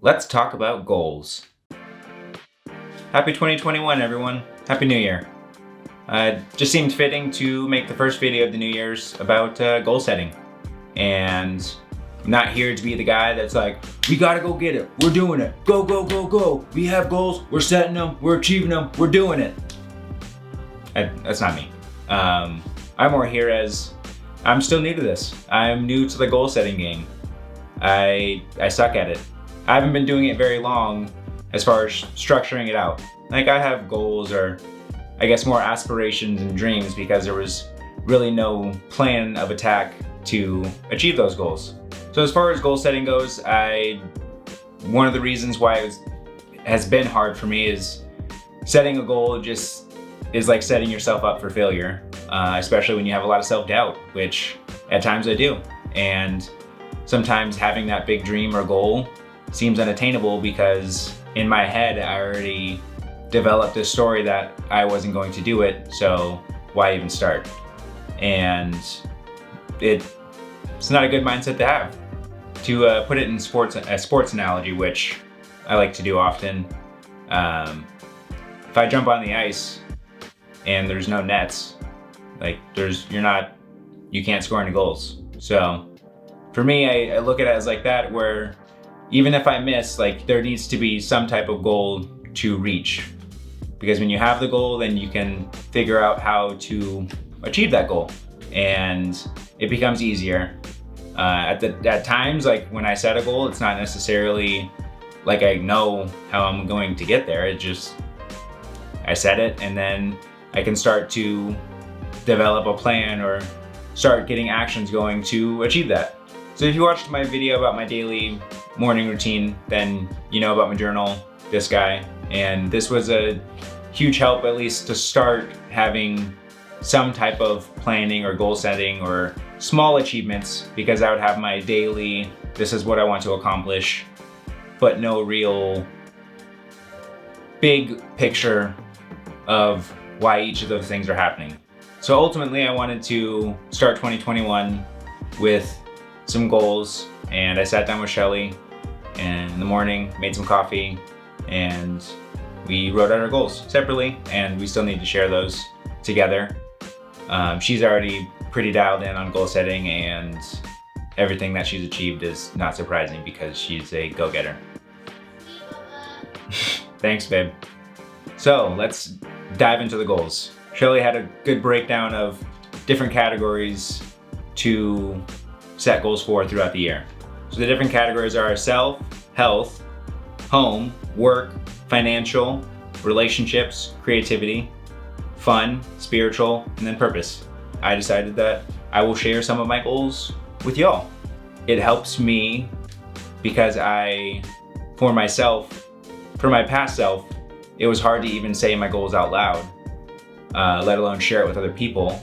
Let's talk about goals. Happy 2021, everyone. Happy New Year. Just seemed fitting to make the first video of the New Year's about goal setting. And I'm not here to be the guy that's like, we gotta go get it. We're doing it. Go, go, go, go. We have goals. We're setting them. We're achieving them. We're doing it. That's not me. I'm more here as I'm still new to this. I'm new to the goal setting game. I suck at it. I haven't been doing it very long as far as structuring it out. Like, I have goals, or I guess more aspirations and dreams, because there was really no plan of attack to achieve those goals. So as far as goal setting goes, one of the reasons why it has been hard for me is setting a goal just is like setting yourself up for failure, especially when you have a lot of self-doubt, which at times I do. And sometimes having that big dream or goal seems unattainable because in my head I already developed a story that I wasn't going to do it, so why even start? And it's not a good mindset to have. To put it in a sports analogy, which I like to do often, if I jump on the ice and there's no nets, like you can't score any goals. So for me, I look at it as like that, where even if I miss, like, there needs to be some type of goal to reach. Because when you have the goal, then you can figure out how to achieve that goal, and it becomes easier. At times, like when I set a goal, it's not necessarily like I know how I'm going to get there. I set it, and then I can start to develop a plan or start getting actions going to achieve that. So if you watched my video about my daily morning routine, then you know about my journal, this guy, and this was a huge help, at least to start having some type of planning or goal setting or small achievements, because I would have my daily, this is what I want to accomplish, but no real big picture of why each of those things are happening. So ultimately, I wanted to start 2021 with some goals, and I sat down with Shelly and in the morning, made some coffee, and we wrote out our goals separately, and we still need to share those together. She's already pretty dialed in on goal setting, and everything that she's achieved is not surprising because she's a go-getter. Thanks, babe. So let's dive into the goals. Shelly had a good breakdown of different categories to set goals for throughout the year. So the different categories are self, health, home, work, financial, relationships, creativity, fun, spiritual, and then purpose. I decided that I will share some of my goals with y'all. It helps me because for my past self, it was hard to even say my goals out loud, let alone share it with other people.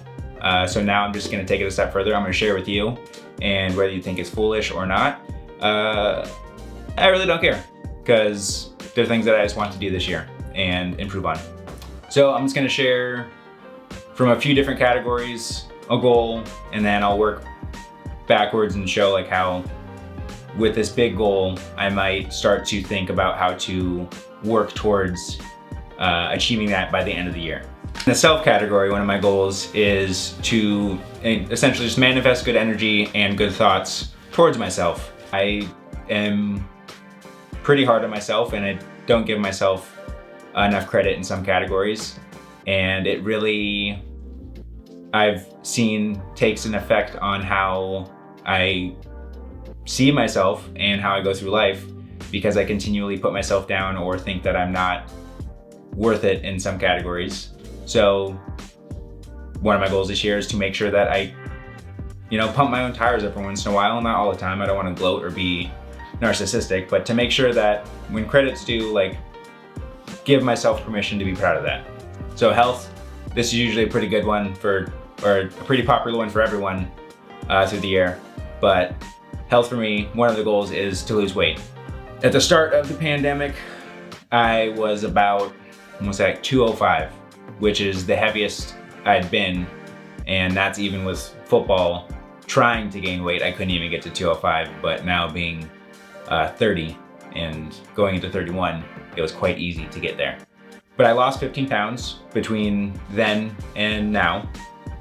So now I'm just gonna take it a step further. I'm gonna share with you, and whether you think it's foolish or not, I really don't care, because they're things that I just want to do this year and improve on. So I'm just gonna share from a few different categories a goal, and then I'll work backwards and show like how with this big goal, I might start to think about how to work towards achieving that by the end of the year. In the self category, one of my goals is to essentially just manifest good energy and good thoughts towards myself. I am pretty hard on myself, and I don't give myself enough credit in some categories. And it really, I've seen, takes an effect on how I see myself and how I go through life, because I continually put myself down or think that I'm not worth it in some categories. So one of my goals this year is to make sure that I, pump my own tires every once in a while, not all the time. I don't want to gloat or be narcissistic, but to make sure that when credit's due, like, give myself permission to be proud of that. So health, this is usually a pretty good one or a pretty popular one for everyone through the year. But health for me, one of the goals is to lose weight. At the start of the pandemic, I was about almost like 205, which is the heaviest I'd been. And that's even with football trying to gain weight. I couldn't even get to 205, but now being 30, and going into 31, it was quite easy to get there. But I lost 15 pounds between then and now.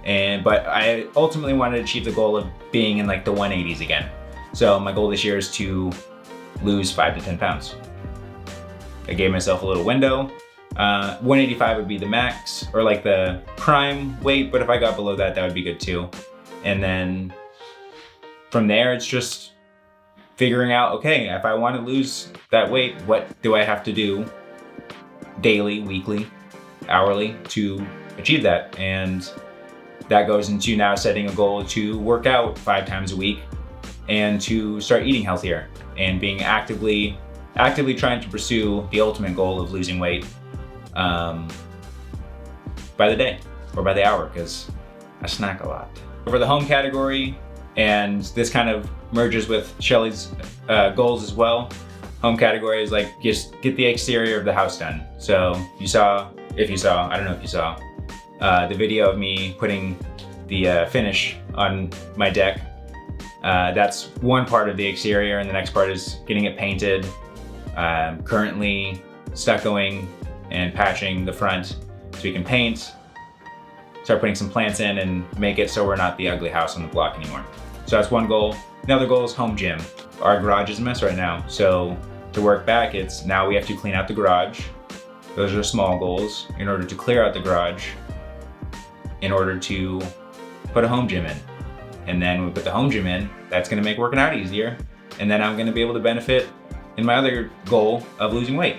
But I ultimately wanted to achieve the goal of being in like the 180s again. So my goal this year is to lose 5 to 10 pounds. I gave myself a little window. 185 would be the max, or like the prime weight, but if I got below that, that would be good too. And then from there, it's just figuring out, okay, if I want to lose that weight, what do I have to do daily, weekly, hourly to achieve that? And that goes into now setting a goal to work out 5 times a week and to start eating healthier and being actively trying to pursue the ultimate goal of losing weight by the day or by the hour, because I snack a lot. For the home category, and this kind of merges with Shelly's goals as well, home category is like just get the exterior of the house done. So if you saw, I don't know if you saw, the video of me putting the finish on my deck. That's one part of the exterior, and the next part is getting it painted. Currently stuccoing and patching the front so we can paint, start putting some plants in, and make it so we're not the ugly house on the block anymore. So that's one goal. Another goal is home gym. Our garage is a mess right now, so to work back, it's now we have to clean out the garage. Those are small goals in order to clear out the garage, in order to put a home gym in. And then when we put the home gym in, that's gonna make working out easier. And then I'm gonna be able to benefit in my other goal of losing weight.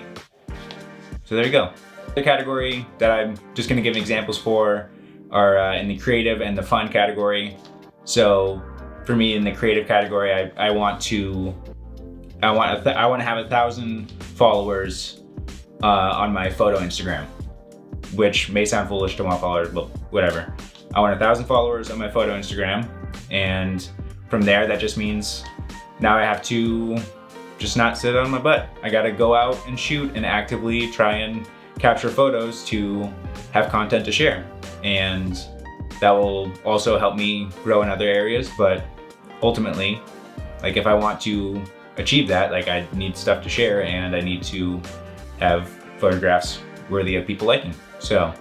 So there you go. The category that I'm just gonna give examples for are in the creative and the fun category. So for me, in the creative category, I want to have 1,000 followers on my photo Instagram, which may sound foolish to want followers, but whatever. I want 1,000 followers on my photo Instagram, and from there, that just means now I have to just not sit on my butt. I gotta go out and shoot and actively try and capture photos to have content to share. And that will also help me grow in other areas, but ultimately, like if I want to achieve that, like I need stuff to share and I need to have photographs worthy of people liking. So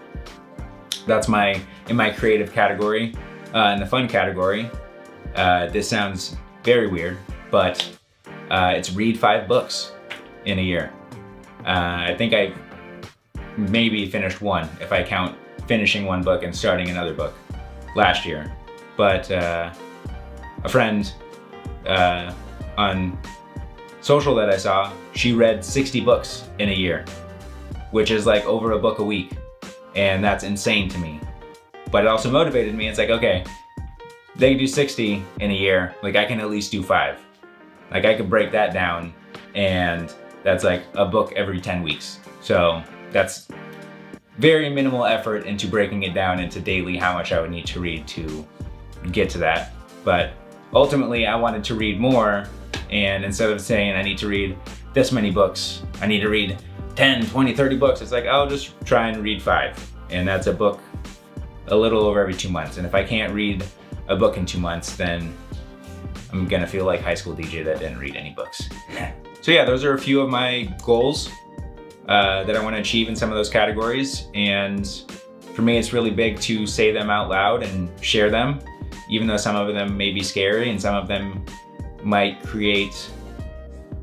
that's in my creative category. In the fun category, this sounds very weird, but it's read 5 books in a year. I think I've maybe finished one, if I count finishing one book and starting another book last year. But a friend on social that I saw, she read 60 books in a year, which is like over a book a week. And that's insane to me. But it also motivated me. It's like, okay, they can do 60 in a year, like I can at least do 5. Like I could break that down, and that's like a book every 10 weeks. So that's very minimal effort into breaking it down into daily how much I would need to read to get to that. But ultimately I wanted to read more, and instead of saying I need to read this many books, I need to read 10, 20, 30 books, it's like I'll just try and read 5. And that's a book a little over every 2 months. And if I can't read a book in 2 months, then I'm gonna feel like high school DJ that didn't read any books. So yeah, those are a few of my goals that I want to achieve in some of those categories. And for me, it's really big to say them out loud and share them, even though some of them may be scary and some of them might create,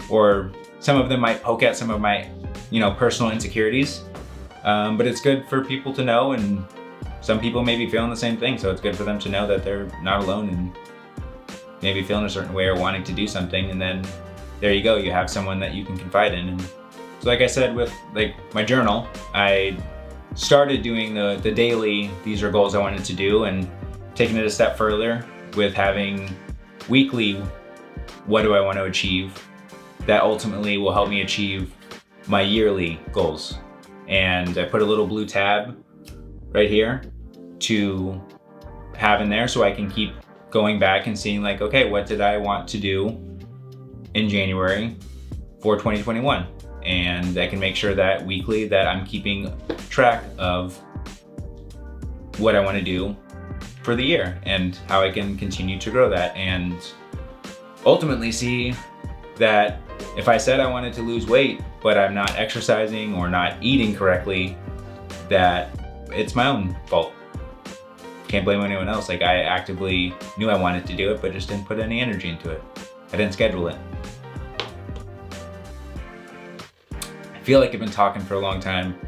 or some of them might poke at some of my, personal insecurities. But it's good for people to know, and some people may be feeling the same thing. So it's good for them to know that they're not alone and maybe feeling a certain way or wanting to do something. And then there you go, you have someone that you can confide in. And so like I said, with like my journal, I started doing the daily, these are goals I wanted to do, and taking it a step further with having weekly, what do I want to achieve, that ultimately will help me achieve my yearly goals. And I put a little blue tab right here to have in there so I can keep going back and seeing like, okay, what did I want to do in January for 2021? And I can make sure that weekly that I'm keeping track of what I want to do for the year and how I can continue to grow that, and ultimately see that If I said I wanted to lose weight, but I'm not exercising or not eating correctly, that it's my own fault. Can't blame anyone else. Like, I actively knew I wanted to do it, but just didn't put any energy into it. I didn't schedule it. I feel like I've been talking for a long time.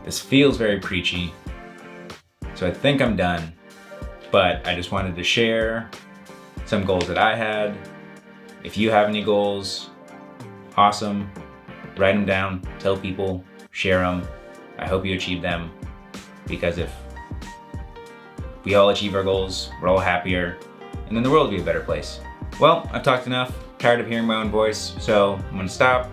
This feels very preachy, so I think I'm done. But I just wanted to share some goals that I had. If you have any goals, awesome. Write them down, tell people, share them. I hope you achieve them, because if we all achieve our goals, we're all happier, and then the world will be a better place. Well, I've talked enough, tired of hearing my own voice, so I'm gonna stop.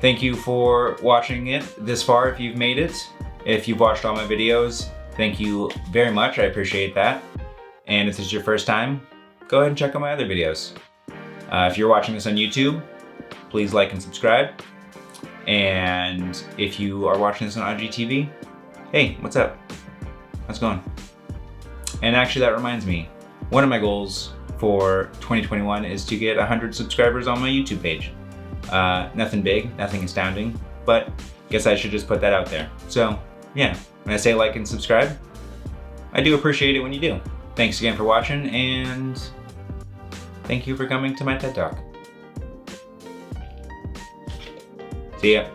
Thank you for watching it this far if you've made it. If you've watched all my videos, thank you very much, I appreciate that. And if this is your first time, go ahead and check out my other videos. If you're watching this on YouTube, please like and subscribe. And if you are watching this on IGTV, hey, what's up? How's it going? And actually, that reminds me, one of my goals for 2021 is to get 100 subscribers on my YouTube page. Nothing big, nothing astounding, but I guess I should just put that out there. So yeah, when I say like and subscribe, I do appreciate it when you do. Thanks again for watching, and thank you for coming to my TED Talk. See ya.